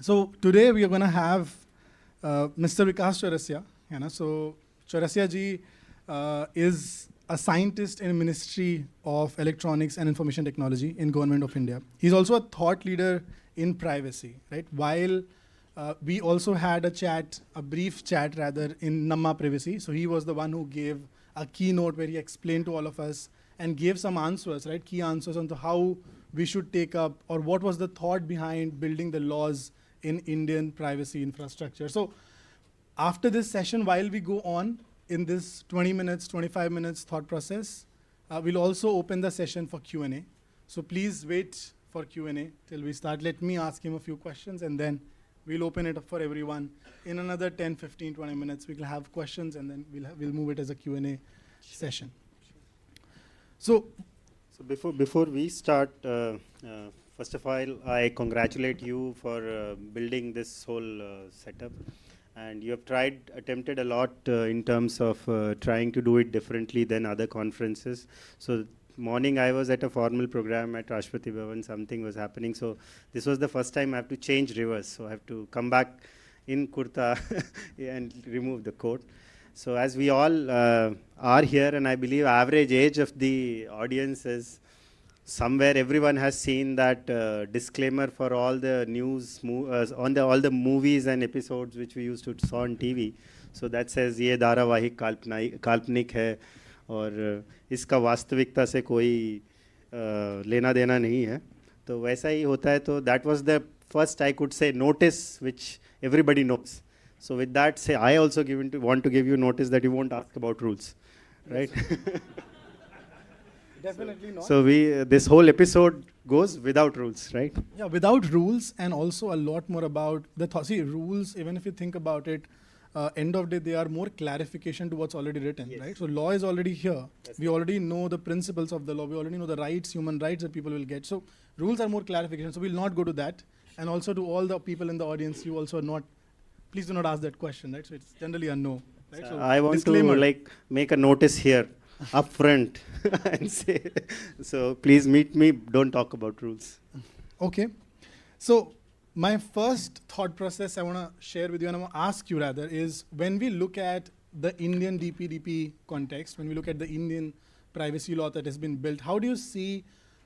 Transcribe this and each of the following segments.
So today we are going to have Mr. Vikash Chourasia. So Chourasia ji is a scientist in Ministry of Electronics and Information Technology in Government of India. He's also a thought leader in privacy, right? While we also had a brief chat rather, in Namma Privacy. So he was the one who gave a keynote where he explained to all of us and gave some answers, right? Key answers on to how we should take up, or what was the thought behind building the laws in Indian privacy infrastructure. So after this session, while we go on in this 20 minutes, 25 minutes thought process, we'll also open the session for Q&A. So please wait for Q&A till we start. Let me ask him a few questions and then we'll open it up for everyone. In another 10, 15, 20 minutes, we'll have questions and then we'll move it as a Q&A session. So before we start, first of all, I congratulate you for building this whole setup. And you have attempted a lot in terms of trying to do it differently than other conferences. So morning I was at a formal program at Rashtrapati Bhavan, something was happening. So this was the first time I have to change reverse. So I have to come back in kurta and remove the coat. So as we all are here, and I believe average age of the audience is somewhere everyone has seen that disclaimer for all the news on all the movies and episodes which we used to saw on TV. So that says ये धारावाहिक काल्पनिक है और इसका वास्तविकता से कोई लेना देना नहीं है. तो वैसा ही होता है. तो that was the first, I could say, notice which everybody knows. So with that, say I also want to give you notice that you won't ask about rules, right? definitely not. So this whole episode goes without rules, right? Yeah, without rules, and also a lot more about the see, rules, even if you think about it, end of the day, they are more clarification to what's already written, Yes. right? So law is already here. Yes. We already know the principles of the law. We already know the rights, human rights that people will get. So rules are more clarification. So we'll not go to that. And also to all the people in the audience, you also are not, please do not ask that question, right? So it's generally a no. Right? So I want disclaimer. to make a notice here up front and say, so please meet me, don't talk about rules. Okay. So my first thought process I want to share with you, and I want to ask you rather, is when we look at the Indian DPDP context, when we look at the Indian privacy law that has been built, how do you see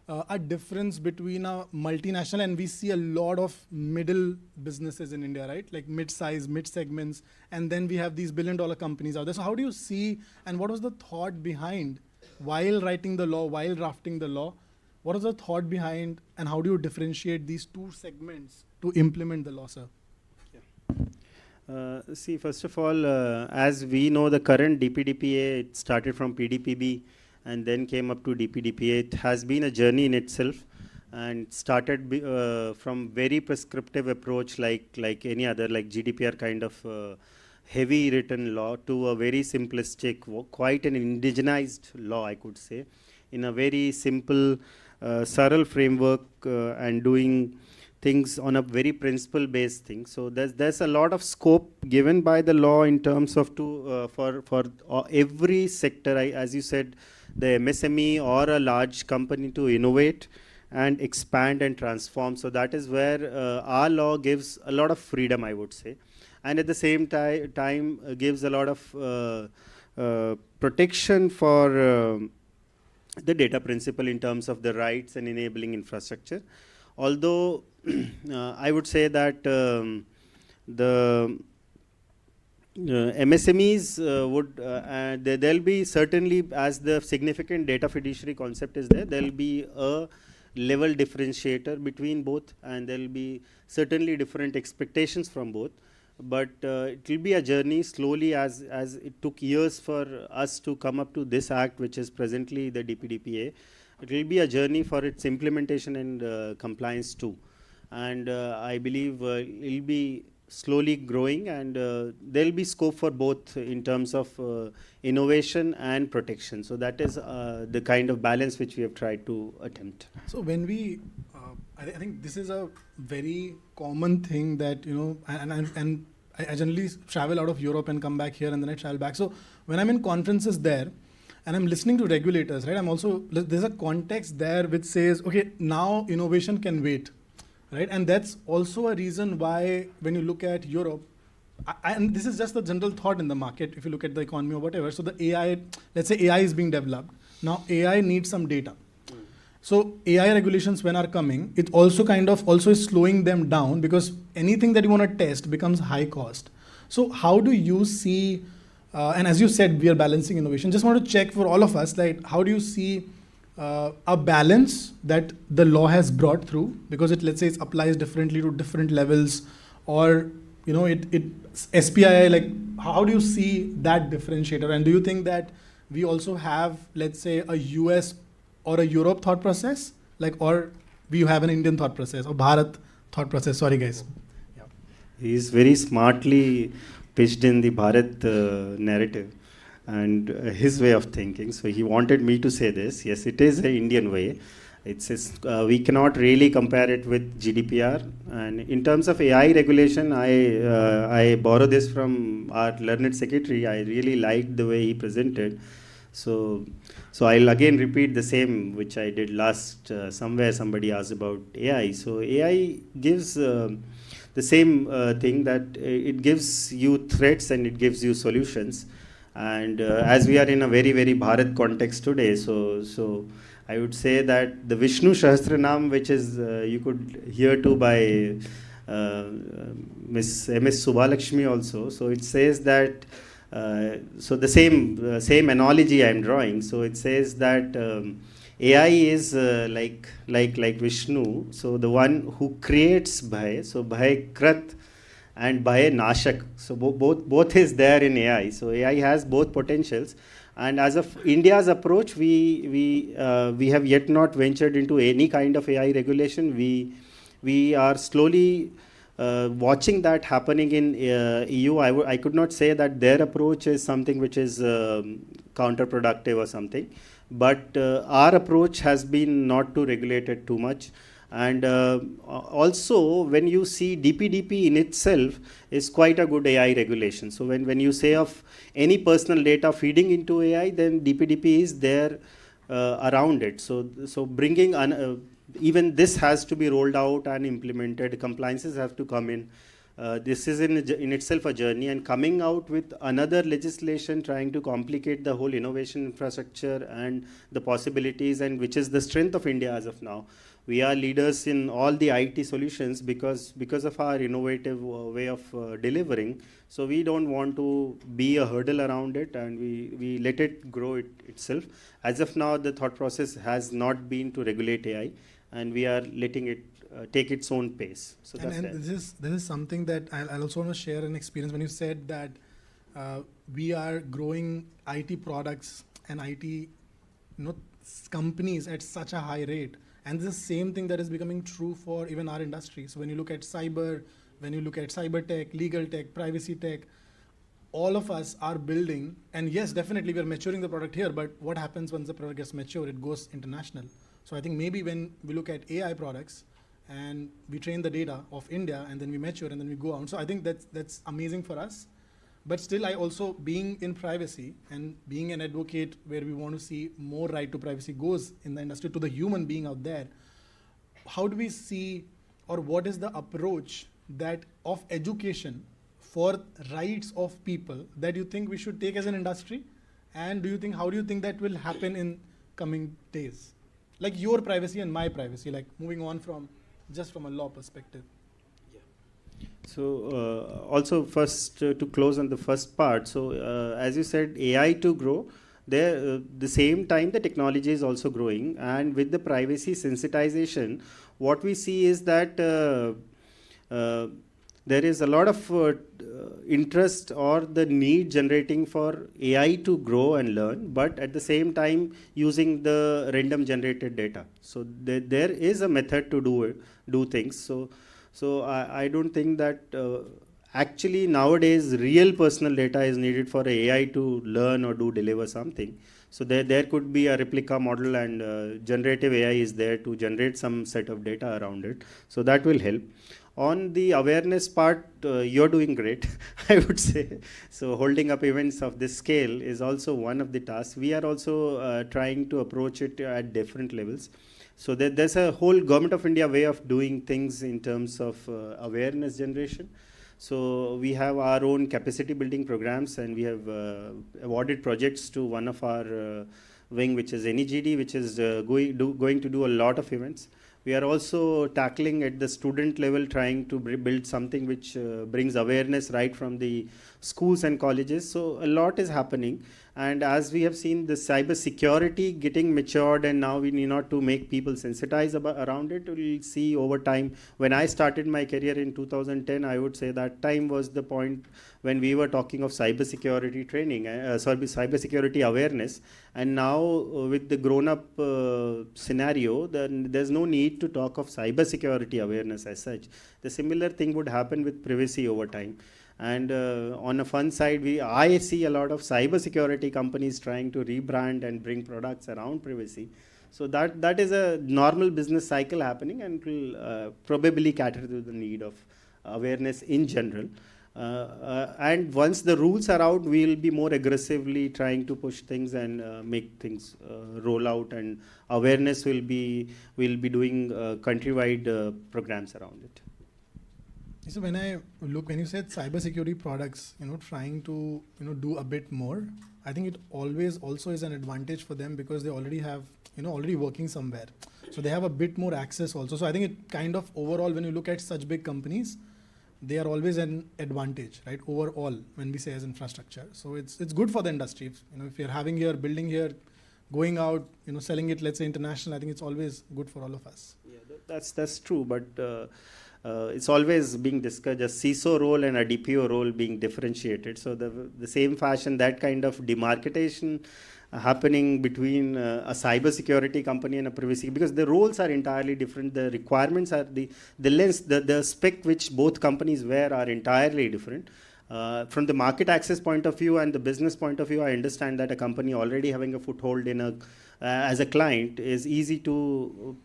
a difference between a multinational, and we see a lot of middle businesses in India, right? Like mid-size, mid-segments, and then we have these billion-dollar companies out there. So how do you see, and what was the thought behind while writing the law, while drafting the law? What is the thought behind, and how do you differentiate these two segments to implement the law, sir? See, first of all, as we know, the current DPDPA, it started from PDPB and then came up to DPDPA. It has been a journey in itself, and started from very prescriptive approach like any other, like GDPR kind of heavy written law, to a very simplistic, quite an indigenized law, I could say, in a very simple, subtle framework, and doing things on a very principle-based thing. So there's a lot of scope given by the law in terms of for every sector, as you said, the MSME or a large company to innovate and expand and transform. So that is where our law gives a lot of freedom, I would say, and at the same time gives a lot of protection for the data principle in terms of the rights and enabling infrastructure. Although I would say that the MSMEs there'll be certainly, as the significant data fiduciary concept is there'll be a level differentiator between both, and there'll be certainly different expectations from both. But it will be a journey slowly, as it took years for us to come up to this act, which is presently the DPDPA. It will be a journey for its implementation and compliance too. And I believe it will be slowly growing, and there will be scope for both in terms of innovation and protection. So that is the kind of balance which we have tried to attempt. So when we, I think this is a very common thing that, and I generally travel out of Europe and come back here, and then I travel back. So when I'm in conferences there, and I'm listening to regulators, right? There's a context there which says, okay, now innovation can wait, right? And that's also a reason why when you look at Europe, and this is just the general thought in the market, if you look at the economy or whatever, so the AI, let's say AI is being developed. Now AI needs some data. So AI regulations when are coming, it also kind of also is slowing them down because anything that you want to test becomes high cost. So how do you see, and as you said, we are balancing innovation. Just want to check for all of us, like how do you see a balance that the law has brought through, because it, let's say, it applies differently to different levels, or it SPII, like how do you see that differentiator? And do you think that we also have, let's say, a US or a Europe thought process, like, or we have an Indian thought process or Bharat thought process? Sorry, guys. Yeah. He is very smartly pitched in the Bharat narrative and his way of thinking. So he wanted me to say this. Yes, it is an Indian way. We cannot really compare it with GDPR. And in terms of AI regulation, I borrow this from our learned secretary. I really liked the way he presented. So I'll again repeat the same which I did last somewhere somebody asked about AI. So AI gives the same thing, that it gives you threats and it gives you solutions. And as we are in a very, very Bharat context today, so I would say that the Vishnu Sahasranam, which is you could hear to by Miss MS Subbalakshmi also. So it says that, so the same analogy I am drawing. So it says that AI is like Vishnu. So the one who creates Bhay. So Bhay Krat and Bhay Nashak. So both is there in AI. So AI has both potentials. And as of India's approach, we have yet not ventured into any kind of AI regulation. We are slowly watching that happening in EU. I could not say that their approach is something which is counterproductive or something, but our approach has been not to regulate it too much. And also, when you see DPDP in itself is quite a good AI regulation. So when you say of any personal data feeding into AI, then DPDP is there around it. So bringing even this has to be rolled out and implemented. Compliances have to come in. This is in itself a journey, and coming out with another legislation trying to complicate the whole innovation infrastructure and the possibilities, and which is the strength of India as of now. We are leaders in all the IT solutions because of our innovative way of delivering. So we don't want to be a hurdle around it, and we let it grow itself. As of now, the thought process has not been to regulate AI, and we are letting it take its own pace. So and this is something that I'll also want to share an experience. When you said that we are growing IT products and IT companies at such a high rate, and this is the same thing that is becoming true for even our industry. So when you look at cyber, when you look at cyber tech, legal tech, privacy tech, all of us are building, and yes, definitely we are maturing the product here, but what happens once the product gets mature? It goes international. So I think maybe when we look at AI products and we train the data of India and then we mature and then we go out. So I think that's amazing for us. But still, I also, being in privacy and being an advocate where we want to see more right to privacy goes in the industry to the human being out there, how do we see, or what is the approach that of education for rights of people that you think we should take as an industry? And how do you think that will happen in coming days? Like your privacy and my privacy, like moving on from just from a law perspective. So also first to close on the first part, so as you said, AI to grow, the same time the technology is also growing, and with the privacy sensitization, what we see is that there is a lot of interest or the need generating for AI to grow and learn, but at the same time using the random generated data. So there is a method to do things. So I don't think that actually nowadays real personal data is needed for AI to learn or deliver something. So there could be a replica model, and generative AI is there to generate some set of data around it. So that will help. On the awareness part, you're doing great, I would say. So holding up events of this scale is also one of the tasks. We are also trying to approach it at different levels. So there's a whole Government of India way of doing things in terms of awareness generation. So we have our own capacity building programs, and we have awarded projects to one of our wing, which is NEGD, which is going to do a lot of events. We are also tackling at the student level, trying to build something which brings awareness right from the schools and colleges. So a lot is happening. And as we have seen the cyber security getting matured, and now we need not to make people sensitized around it. We'll see over time. When I started my career in 2010, I would say that time was the point when we were talking of cyber security training, cyber security awareness. And now with the grown-up scenario, then there's no need to talk of cyber security awareness as such. The similar thing would happen with privacy over time. And on a fun side, I see a lot of cybersecurity companies trying to rebrand and bring products around privacy. So that is a normal business cycle happening, and will probably cater to the need of awareness in general. And once the rules are out, we'll be more aggressively trying to push things and make things roll out, and awareness will be doing countrywide programs around it. So when you said cybersecurity products, trying to, do a bit more, I think it always also is an advantage for them, because they already have, already working somewhere. So they have a bit more access also. So I think it kind of overall, when you look at such big companies, they are always an advantage, right? Overall, when we say as infrastructure. So it's good for the industry. If you're having here, building here, going out, selling it, let's say international, I think it's always good for all of us. Yeah, that's true. But it's always being discussed as CISO role and a DPO role being differentiated. So the same fashion, that kind of demarcation happening between a cyber security company and a privacy, because the roles are entirely different. The requirements are the lens, the spec which both companies wear are entirely different. From the market access point of view and the business point of view, I understand that a company already having a foothold in as a client is easy to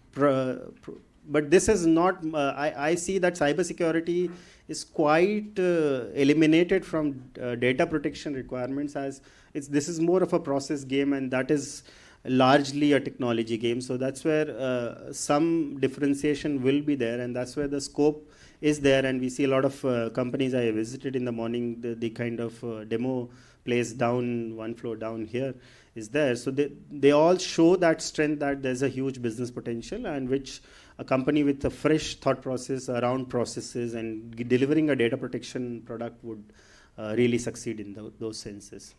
but this is not, I see that cybersecurity is quite eliminated from data protection requirements, as this is more of a process game, and that is largely a technology game. So that's where some differentiation will be there, and that's where the scope is there. And we see a lot of companies I visited in the morning, the kind of demo place down, one floor down here is there. So they all show that strength, that there's a huge business potential, and which a company with a fresh thought process around processes and delivering a data protection product would really succeed in those senses.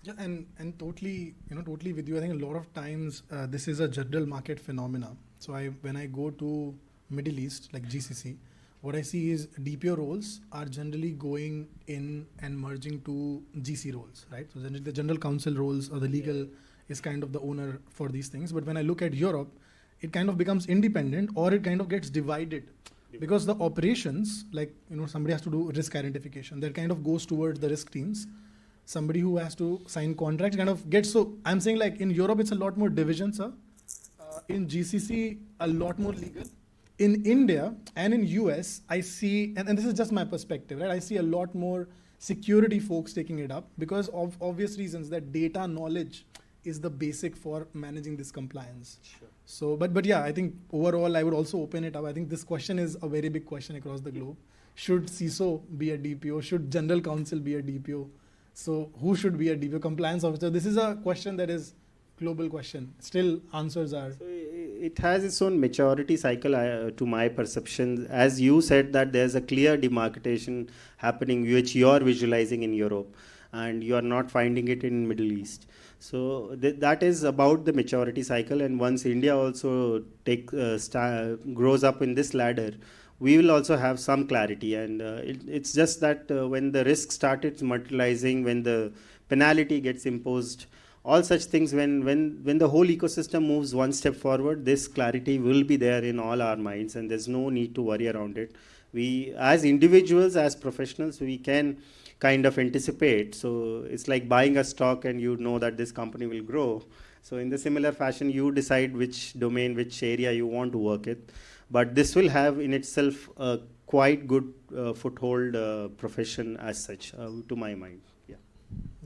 Yeah, and totally with you. I think a lot of times this is a general market phenomena. So when I go to Middle East, like GCC, what I see is DPO roles are generally going in and merging to GC roles, right? So the general counsel roles or the legal is kind of the owner for these things. But when I look at Europe, it kind of becomes independent, or it kind of gets divided, because the operations, like, somebody has to do risk identification, that kind of goes towards the risk teams. Somebody who has to sign contracts kind of gets, so I'm saying, like, in Europe, it's a lot more division, sir. In GCC, a lot more legal. In India and in US, I see, and this is just my perspective, right? I see a lot more security folks taking it up, because of obvious reasons, that data knowledge is the basic for managing this compliance. Sure. So, but yeah, I think overall, I would also open it up. I think this question is a very big question across the globe. Should CISO be a DPO? Should general counsel be a DPO? So who should be a DPO? Compliance officer? This is a question that is global question. Still answers are. So it has its own maturity cycle to my perception. As you said, that there's a clear demarcation happening, which you are visualizing in Europe, and you are not finding it in Middle East. So that is about the maturity cycle. And once India also grows up in this ladder, we will also have some clarity. And it's just that when the risk started materializing, when the penalty gets imposed, all such things, when the whole ecosystem moves one step forward, this clarity will be there in all our minds, and there's no need to worry around it. We, as individuals, as professionals, we can kind of anticipate. So it's like buying a stock, and you know that this company will grow. So in the similar fashion, you decide which domain, which area you want to work with. But this will have in itself a quite good foothold profession as such, to my mind.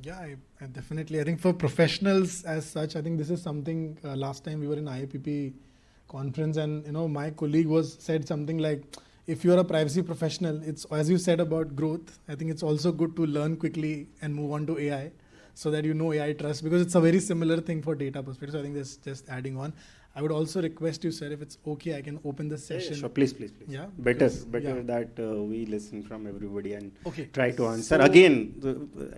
Yeah, I definitely. I think for professionals as such, I think this is something, last time we were in IAPP conference, and my colleague said something like, if you're a privacy professional, it's, as you said about growth, I think it's also good to learn quickly and move on to AI, so that AI trust, because it's a very similar thing for data perspective. So I think that's just adding on. I would also request you, sir, if it's okay, I can open the session. Yeah, sure, please. Yeah, Better that we listen from everybody and try to answer. So Again,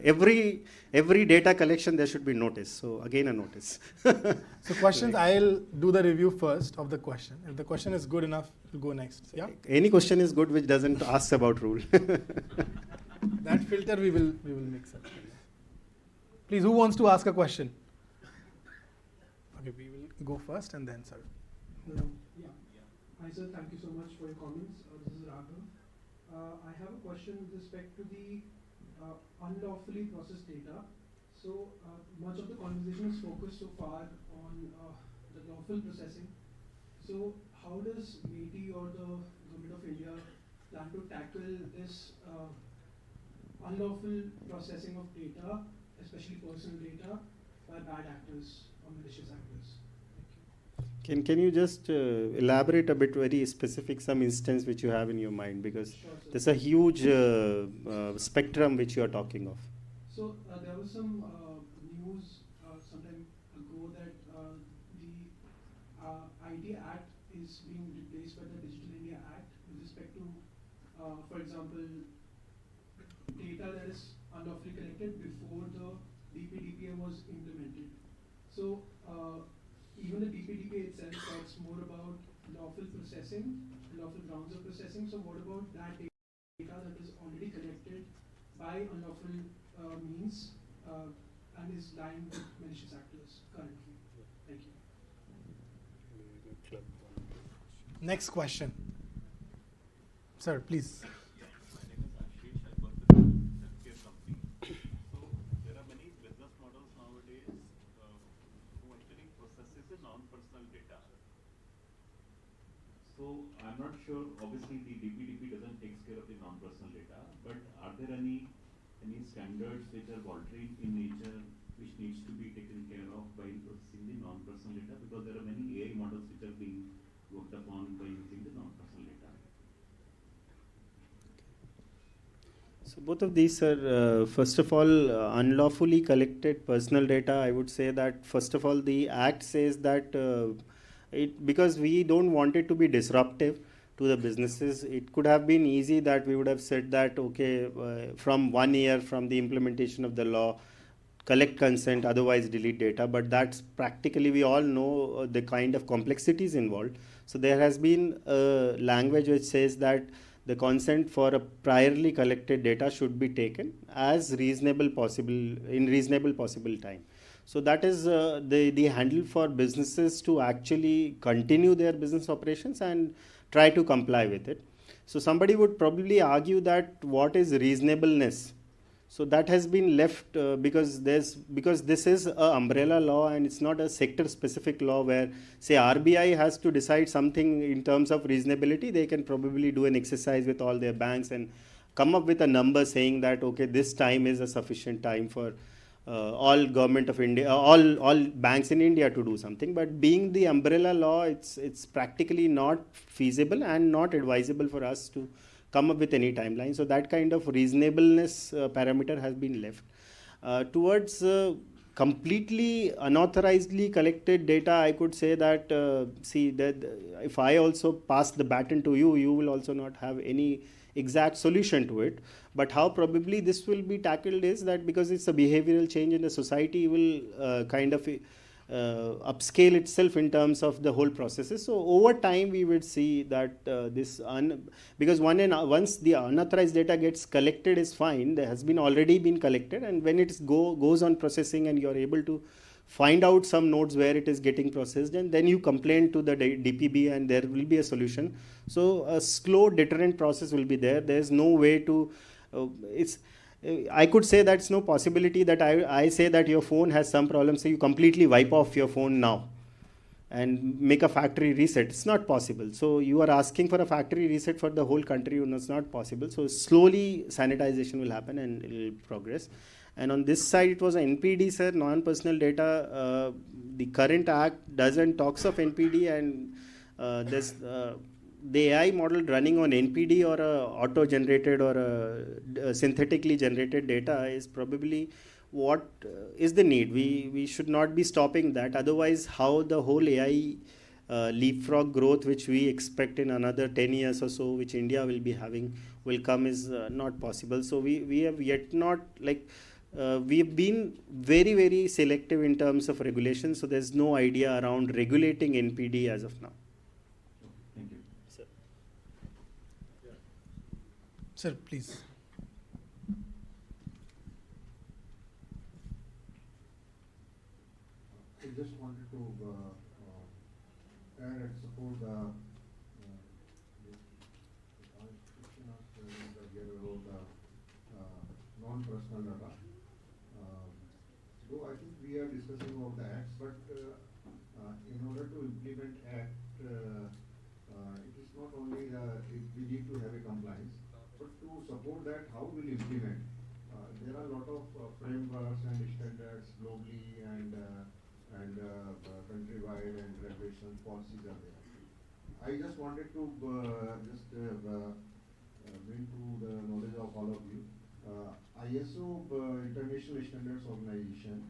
every data collection, there should be notice. So again, a notice. So questions, I'll do the review first of the question. If the question is good enough, we'll go next. Yeah. Any question is good which doesn't ask about rule. That filter we will mix up. Please, who wants to ask a question? Okay, we will go first and then sir. Yeah. Hi sir, thank you so much for your comments. This is Raghav. I have a question with respect to the unlawfully processed data. So much of the conversation is focused so far on the lawful processing. So how does MeitY or the Government of India plan to tackle this unlawful processing of data, especially personal data, by bad actors or malicious actors? Can you just elaborate a bit, very specific, some instance which you have in your mind, because Sure, there's a huge spectrum which you are talking of. So there was some news some time ago that the IT Act is being replaced by the Digital India Act with respect to, for example, data that is unlawfully collected before the DPDPA was implemented. So even the DPDPA itself talks more about lawful processing, lawful grounds of processing. So what about that data that is already collected by unlawful means and is lying with malicious actors currently? Thank you. Next question. Sir, please. So I'm not sure, obviously the DPDP doesn't take care of the non-personal data, but are there any standards which are voluntary in nature which needs to be taken care of by processing the non-personal data? Because there are many AI models which are being worked upon by using the non-personal data. So both of these are, first of all, unlawfully collected personal data. I would say that, first of all, the Act says that because we don't want it to be disruptive to the businesses, it could have been easy that we would have said that, okay, from 1 year from the implementation of the law, collect consent, otherwise delete data. But that's practically, we all know the kind of complexities involved. So there has been a language which says that the consent for a priorly collected data should be taken as reasonable possible, in reasonable possible time. So that is the handle for businesses to actually continue their business operations and try to comply with it. So somebody would probably argue that what is reasonableness? So that has been left because this is an umbrella law and it's not a sector specific law where, say, RBI has to decide something in terms of reasonability. They can probably do an exercise with all their banks and come up with a number saying that, okay, this time is a sufficient time for all government of India, all banks in India to do something. But being the umbrella law, it's practically not feasible and not advisable for us to come up with any timeline. So that kind of reasonableness parameter has been left. Towards completely unauthorizedly collected data, I could say that, see, that if I also pass the baton to you, you will also not have any exact solution to it. But how probably this will be tackled is that, because it's a behavioral change in the society, will kind of upscale itself in terms of the whole processes. So over time we would see that because once the unauthorized data gets collected is fine, there has been already been collected, and when it goes on processing and you're able to find out some nodes where it is getting processed, and then you complain to the DPB and there will be a solution. So a slow deterrent process will be there. There's no way to I could say that's no possibility that I say that your phone has some problem, so you completely wipe off your phone now and make a factory reset. It's not possible. So you are asking for a factory reset for the whole country, and it's not possible. So slowly sanitization will happen and it will progress. And on this side, it was an NPD, sir, non-personal data. The current act doesn't talks of NPD, and there's the AI model running on NPD or auto-generated or synthetically generated data is probably what is the need. We should not be stopping that. Otherwise, how the whole AI leapfrog growth, which we expect in another 10 years or so, which India will be having, will come is not possible. So we have yet not, like, we've been very, very selective in terms of regulation. So there's no idea around regulating NPD as of now. Thank you. Sir. Sir, please. I just wanted to add and support the question of the non-personal data. Though I think we are discussing about the acts, but in order to implement act, it is not only we need to have a compliance, but to support that, how we'll implement. There are a lot of frameworks and standards globally and countrywide, and regulations, policies are there. I just wanted to bring to the knowledge of all of you. ISO International Standards Organization,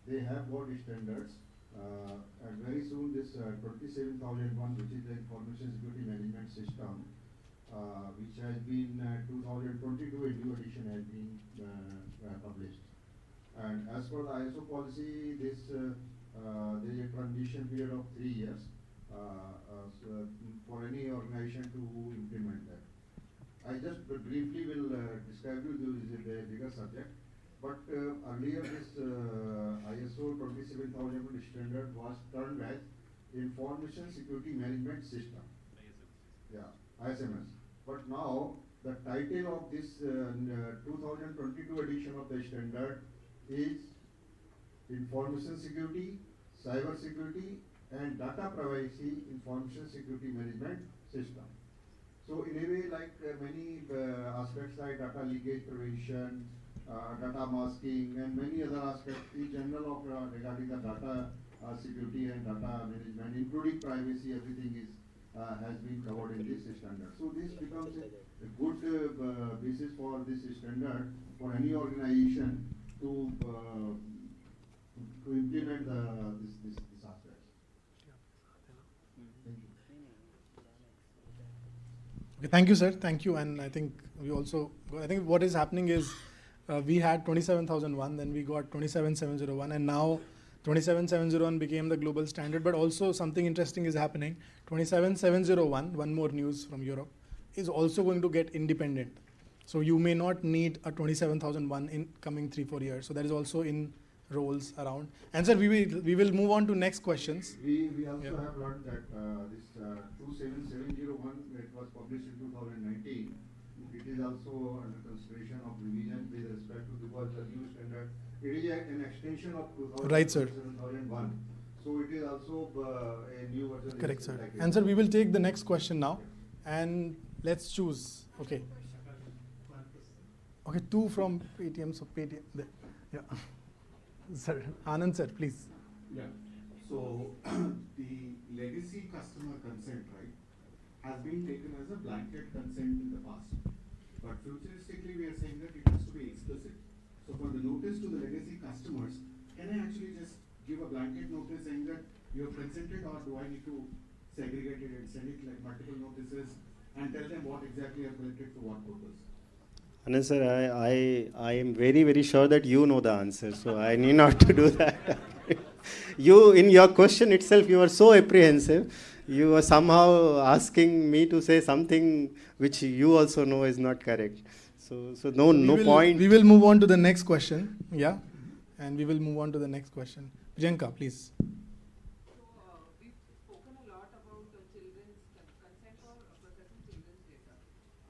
they have got standards, and very soon this 27001, which is the Information Security Management System, which has been 2022, a new edition has been published. And as per the ISO policy, there is a transition period of 3 years so for any organization to implement that. I just briefly will describe you, this is a bigger subject, but earlier this ISO 27001 standard was termed as Information Security Management System. Yeah, ISMS. But now the title of this 2022 edition of the standard is Information Security, Cyber Security, and Data Privacy Information Security Management System. So in a way, like many aspects like data leakage prevention, data masking, and many other aspects in general of regarding the data security and data management, including privacy, everything is has been covered in this standard. So this becomes a good basis for this standard for any organization to implement this aspect. Thank you. Okay, thank you, sir. Thank you. And I think we also, I think what is happening is we had 27001, then we got 27701, and now 27701 became the global standard. But also something interesting is happening. 27701, one more news from Europe, is also going to get independent. So you may not need a 27001 in coming 3-4 years. So that is also in roles around. And sir, we will move on to next questions. We also have learned that this 27701, it was published in 2019. It is also under consideration of revision with respect to, because the new standard, it is an extension of 2000, Right, sir. 2001. So it is also a new version. Correct, sir. And sir, we will take the next question now, and let's choose. Okay. Okay, 2 from Paytm. So Paytm. Yeah. Sir, Anand sir, please. Yeah. So the legacy customer consent, right, has been taken as a blanket consent in the past. But futuristically, we are saying that it has to be explicit. So for the notice to the legacy customers, can I actually just give a blanket notice saying that you have consented, or do I need to segregate it and send it like multiple notices and tell them what exactly are collected for what purpose? Anand sir, I am very, very sure that you know the answer, so I need not to do that. You, in your question itself, you are so apprehensive. You are somehow asking me to say something which you also know is not correct. So no point. We will move on to the next question. Yeah. And we will move on to the next question. Priyanka, please. We've spoken a lot about children's consent for processing children's data.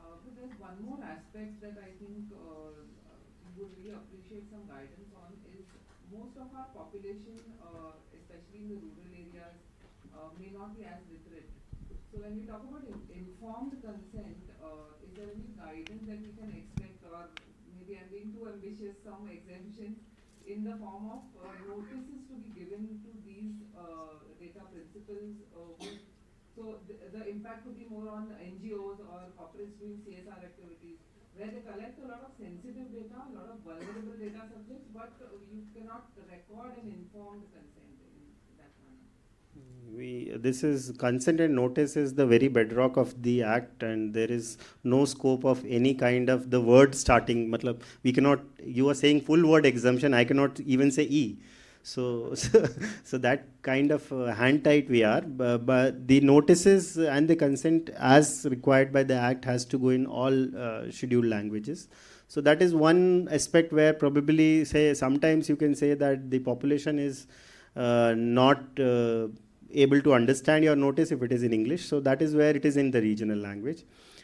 But there's one more aspect that I think would really appreciate some guidance on is most of our population, especially in the rural areas, may not be as literate. So when we talk about informed consent, is there any guidance that we can expect, or maybe I'm being too ambitious, some exemptions in the form of notices to be given to these data principals would So the impact could be more on NGOs or corporates doing CSR activities, where they collect a lot of sensitive data, a lot of vulnerable data subjects, but you cannot record an informed consent in that manner. This is consent and notice is the very bedrock of the act, and there is no scope of any kind of the word starting. Matlab, we cannot, you are saying full word exemption, I cannot even say E. So that kind of hand tight we are, but the notices and the consent as required by the act has to go in all scheduled languages. So that is one aspect where probably say sometimes you can say that the population is not able to understand your notice if it is in English. So that is where it is in the regional language.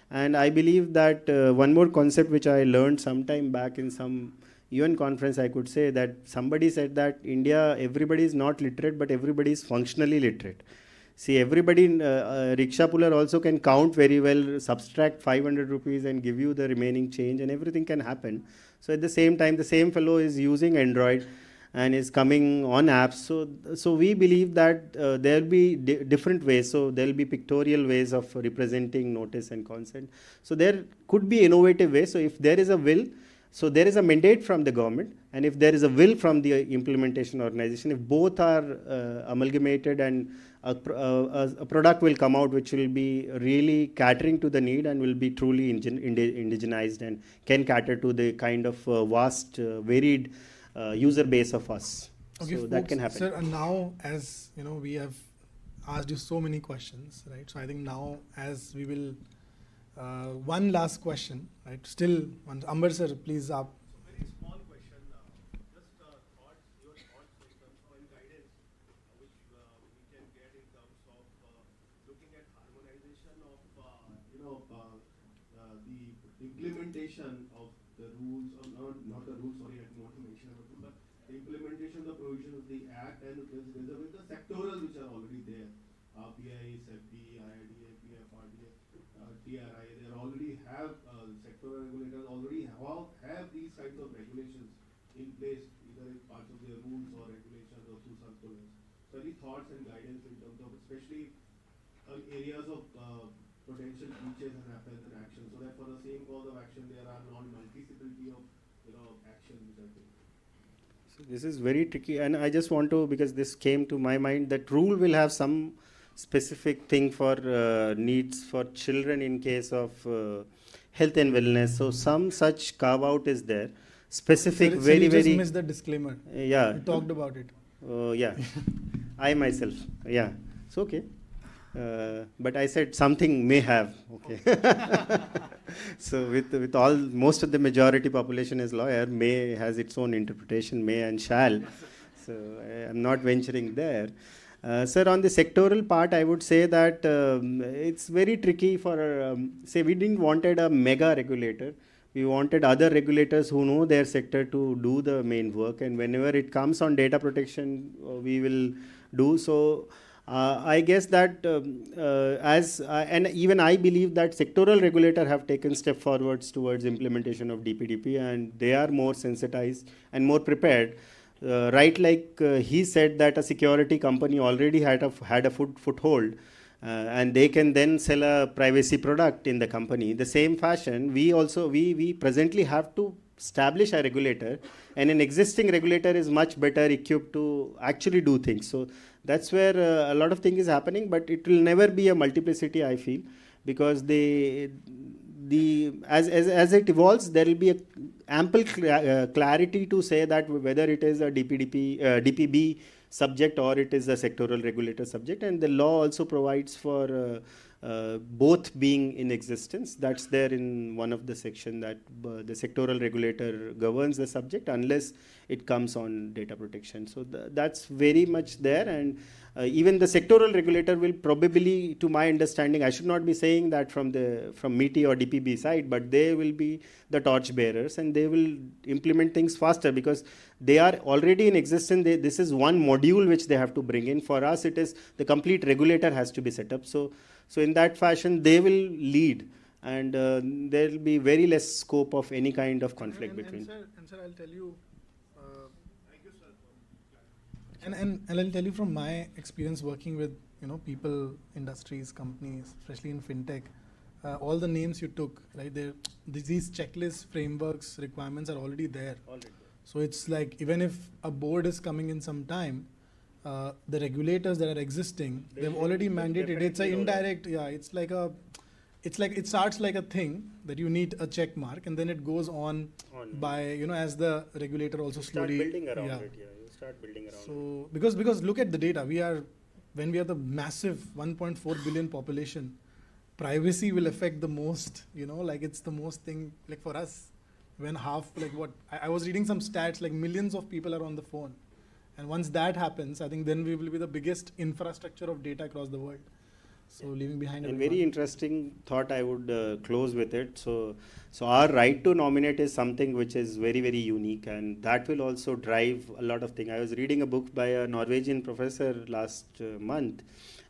And I believe that one more concept which I learned sometime back in some UN conference, I could say that somebody said that India, everybody is not literate, but everybody is functionally literate. See, everybody, rickshaw puller also can count very well, subtract 500 rupees and give you the remaining change, and everything can happen. So at the same time, the same fellow is using Android and is coming on apps. So we believe that there will be different ways. So there will be pictorial ways of representing notice and consent. So there could be innovative ways. So if there is a will, so there is a mandate from the government, and if there is a will from the implementation organization, if both are amalgamated, and a product will come out which will be really catering to the need and will be truly indigenized and can cater to the kind of vast, varied user base of us. Okay, so folks, that can happen. Sir, and now as you know, we have asked you so many questions, right? So I think now as we will, one last question, right? Still, one, Amber sir, please up. Very small question, just thoughts, your thoughts in terms of and guidance which we can get in terms of looking at harmonization of the implementation of the rules, or not the rules, sorry, I don't want to mention about it, but the implementation of the provisions of the act and with the sectoral which are already there, RBI, SEBI, IIDA, PFRDA, TRI, they already have sectoral regulators already have these kinds of regulations in place, either in parts of their rules or regulations or through circulars. So any thoughts and guidance in terms of especially areas of potential breaches and appels and action, so that for the same cause of action there are non-multiplicity of actions which are taken. So this is very tricky, and I just want to, because this came to my mind, that rule will have some specific thing for needs for children in case of health and wellness. So some such carve out is there. Specific, Sir, very, you just very. missed the disclaimer. Yeah. We talked about it. Yeah. I myself. Yeah. It's okay. But I said something may have. Okay. So with all, most of the majority population is lawyer. May has its own interpretation. May and shall. So I am not venturing there. Sir, on the sectoral part, I would say that it's very tricky for, say, we didn't wanted a mega regulator. We wanted other regulators who know their sector to do the main work. And whenever it comes on data protection, we will do so. I guess that and even I believe that sectoral regulator have taken step forwards towards implementation of DPDPA, and they are more sensitized and more prepared. Right, like he said that a security company already had a foothold, and they can then sell a privacy product in the company. The same fashion, we presently have to establish a regulator, and an existing regulator is much better equipped to actually do things. So that's where a lot of things is happening, but it will never be a multiplicity, I feel, because as it evolves, there will be a ample clarity to say that whether it is a DPB subject or it is a sectoral regulator subject, and the law also provides for both being in existence. That's there in one of the section, that the sectoral regulator governs the subject unless it comes on data protection. So that's very much there, and even the sectoral regulator will probably, to my understanding, I should not be saying that from MeitY or DPB side, but they will be the torch bearers, and they will implement things faster because they are already in existence. This is one module which they have to bring in. For us, it is the complete regulator has to be set up. So in that fashion, they will lead, and there will be very less scope of any kind of conflict between. And sir, I'll tell you. And I'll tell you from my experience working with people, industries, companies, especially in fintech, all the names you took, right? These checklists, frameworks, requirements are already there. So it's like even if a board is coming in some time, the regulators that are existing, they've already mandated. It's an indirect, it's like it starts like a thing that you need a check mark, and then it goes on by as the regulator also slowly building around it. Yeah, you start building around it. So because look at the data, when we are the massive 1.4 billion population, privacy will affect the most. Like it's the most thing. Like for us, when half I was reading some stats, like millions of people are on the phone, and once that happens, I think then we will be the biggest infrastructure of data across the world. So leaving behind. And very interesting thought, I would close with it. So our right to nominate is something which is very, very unique, and that will also drive a lot of things. I was reading a book by a Norwegian professor last month,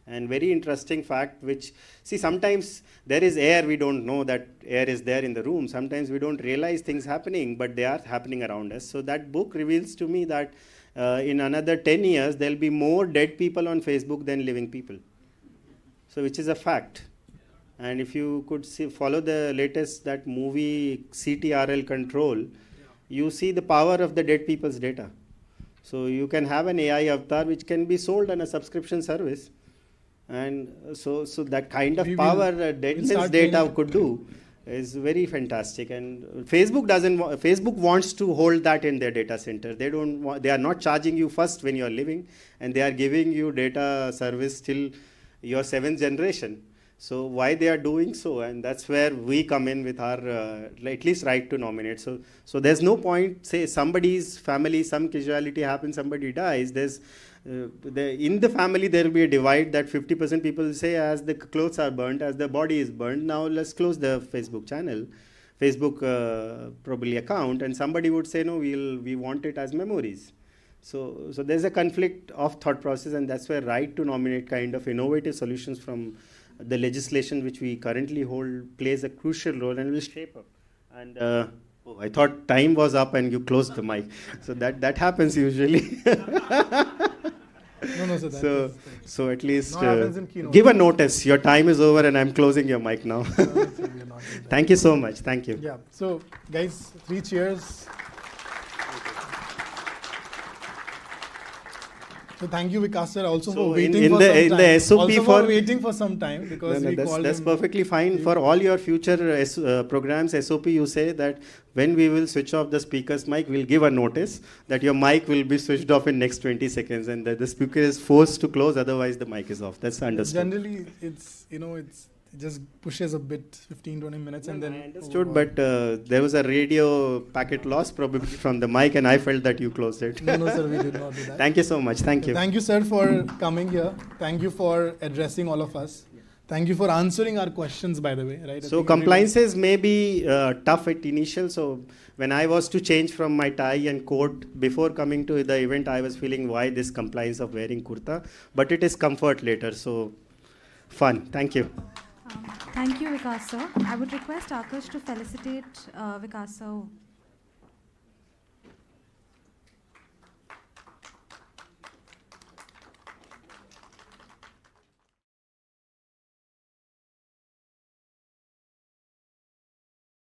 and very interesting fact, which, see, sometimes there is air, we don't know that air is there in the room. Sometimes we don't realize things happening, but they are happening around us. So that book reveals to me that in another 10 years, there'll be more dead people on Facebook than living people. So which is a fact. And if you could follow the latest, that movie CTRL Control, you see the power of the dead people's data. So you can have an AI avatar which can be sold on a subscription service. And so that kind of power deadness data could do is very fantastic. And Facebook wants to hold that in their data center. They are not charging you first when you are living, and they are giving you data service till your 7th generation. So why they are doing so? And that's where we come in with our at least right to nominate. So there's no point, say somebody's family, some casualty happens, somebody dies. In the family there will be a divide that 50% people say, as the clothes are burnt, as the body is burnt, now let's close the Facebook channel, Facebook probably account, and somebody would say, no, we want it as memories. So there's a conflict of thought process, and that's where right to nominate kind of innovative solutions from the legislation which we currently hold plays a crucial role and will shape up. And I thought time was up and you closed the mic. So that happens usually. No, sir. So at least Keynote. give a notice. Your time is over and I'm closing your mic now. No, sir, we are not doing that. Thank you so much. Thank you. Yeah. So guys, 3 cheers. So thank you, Vikash sir, also for waiting for some time. In the SOP also for waiting for some time, because we called that's him. perfectly fine. For all your future programs, SOP, you say that when we will switch off the speaker's mic, we'll give a notice that your mic will be switched off in next 20 seconds, and that the speaker is forced to close, otherwise the mic is off. That's understood. Generally, it just pushes a bit, 15-20 minutes, and then. I understood, but there was a radio packet loss probably from the mic, and I felt that you closed it. No, sir, we did not do that. Thank you so much. Thank you. Thank you, sir, for coming here. Thank you for addressing all of us. Thank you for answering our questions, by the way. Right? So compliances may be tough at initial. So when I was to change from my tie and coat before coming to the event, I was feeling why this compliance of wearing kurta, but it is comfort later. So fun. Thank you. Thank you, Vikash sir. I would request Akarsh to felicitate Vikash sir